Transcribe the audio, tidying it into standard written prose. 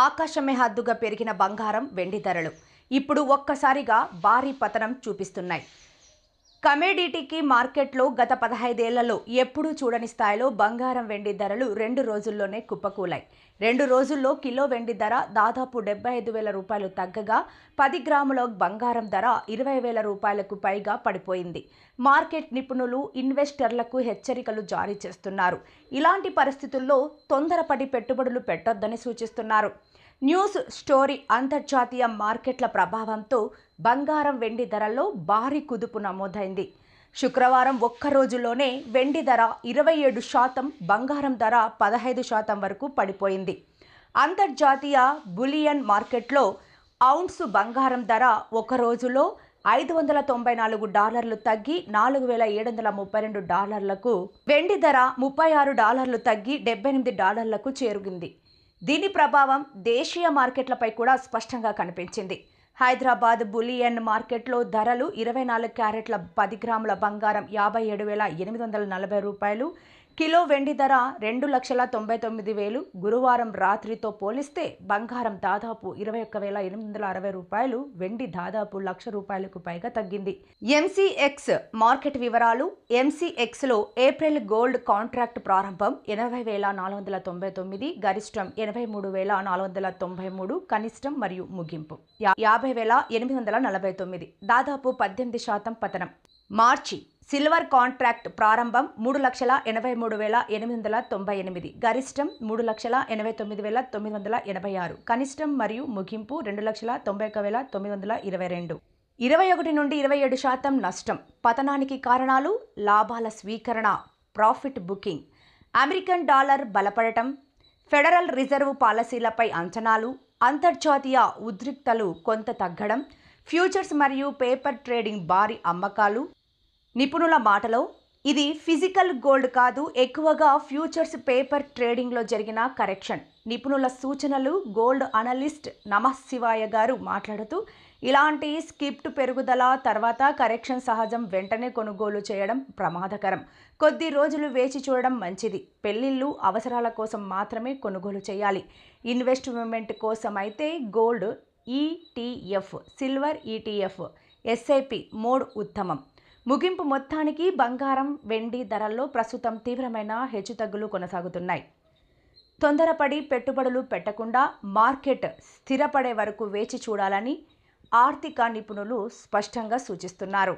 ఆకాశమే హద్దుగా పెరిగిన బంగారం, వెండి ధరలు ఇప్పుడు ఒక్కసారిగా భారీ పతనం చూపిస్తున్నాయి. కమోడిటీకి మార్కెట్లో గత 15 ఏళ్లలో ఎప్పుడూ చూడని స్థాయిలో బంగారం, వెండి ధరలు 2 రోజుల్లోనే కుప్పకూలాయి. 2 రోజుల్లో కిలో వెండి ధర దాదాపు 75,000 రూపాయలు తగ్గగా 10 గ్రాముల బంగారం ధర 20,000 రూపాయలకు పైగా పడిపోయింది. మార్కెట్ నిపుణులు ఇన్వెస్టర్లకు హెచ్చరికలు జారీ చేస్తున్నారు. ఇలాంటి పరిస్థితుల్లో తొందరపడి పెట్టుబడులు పెట్టొద్దని సూచిస్తున్నారు. న్యూస్ స్టోరీ అంతర్జాతీయ మార్కెట్ల ప్రభావంతో బంగారం, వెండి ధరల్లో భారీ కుదుపు నమోదైంది. శుక్రవారం ఒక్క రోజులోనే వెండి ధర 27%, బంగారం ధర 15% వరకు పడిపోయింది. అంతర్జాతీయ బులియన్ మార్కెట్లో ఔన్సు బంగారం ధర ఒక రోజులో $594 తగ్గి $4,732, వెండి ధర $36 తగ్గి $78లకు చేరుకుంది. దీని ప్రభావం దేశీయ మార్కెట్లపై కూడా స్పష్టంగా కనిపించింది. హైదరాబాద్ బులియన్ మార్కెట్లో ధరలు 24 క్యారెట్ల 10 గ్రాముల బంగారం $57,840, కిలో వెండి ధర 2,99,000. గురువారం రాత్రితో పోలిస్తే బంగారం దాదాపు 21,860, వెండి దాదాపు ₹1,00,000 పైగా తగ్గింది. ఎంసీఎక్స్ మార్కెట్ వివరాలు. ఎంసీఎక్స్లో ఏప్రిల్ గోల్డ్ కాంట్రాక్ట్ ప్రారంభం 80,499, గరిష్టం 83,493, కనిష్టం మరియు ముగింపు 50,849, దాదాపు 18% పతనం. మార్చి సిల్వర్ కాంట్రాక్ట్ ప్రారంభం 3,83,898, గరిష్టం 3,89,986, కనిష్టం మరియు ముగింపు 2,91,922. 21 నుండి 27% నష్టం. పతనానికి కారణాలు: లాభాల స్వీకరణ, ప్రాఫిట్ బుకింగ్, అమెరికన్ డాలర్ బలపడటం, ఫెడరల్ రిజర్వ్ పాలసీలపై అంచనాలు, అంతర్జాతీయ ఉద్రిక్తతలు కొంత తగ్గడం, ఫ్యూచర్స్ మరియు పేపర్ ట్రేడింగ్ భారీ అమ్మకాలు. నిపుణుల మాటలో, ఇది ఫిజికల్ గోల్డ్ కాదు, ఎక్కువగా ఫ్యూచర్స్ పేపర్ ట్రేడింగ్లో జరిగిన కరెక్షన్. నిపుణుల సూచనలు. గోల్డ్ అనలిస్ట్ నమఃశివాయ గారు మాట్లాడుతూ, ఇలాంటి స్కిప్ట్ పెరుగుదల తర్వాత కరెక్షన్ సహజం, వెంటనే కొనుగోలు చేయడం ప్రమాదకరం. కొద్ది రోజులు వేచి చూడడం మంచిది. పెళ్లిళ్ళు, అవసరాల కోసం మాత్రమే కొనుగోలు చేయాలి. ఇన్వెస్ట్మెంట్ కోసం అయితే gold ETF, silver ETF, SIP mode ఉత్తమం. ముగింపు. మొత్తానికి బంగారం, వెండి ధరల్లో ప్రస్తుతం తీవ్రమైన హెచ్చుతగ్గులు కొనసాగుతున్నాయి. తొందరపడి పెట్టుబడులు పెట్టకుండా మార్కెట్ స్థిరపడే వరకు వేచి చూడాలని ఆర్థిక నిపుణులు స్పష్టంగా సూచిస్తున్నారు.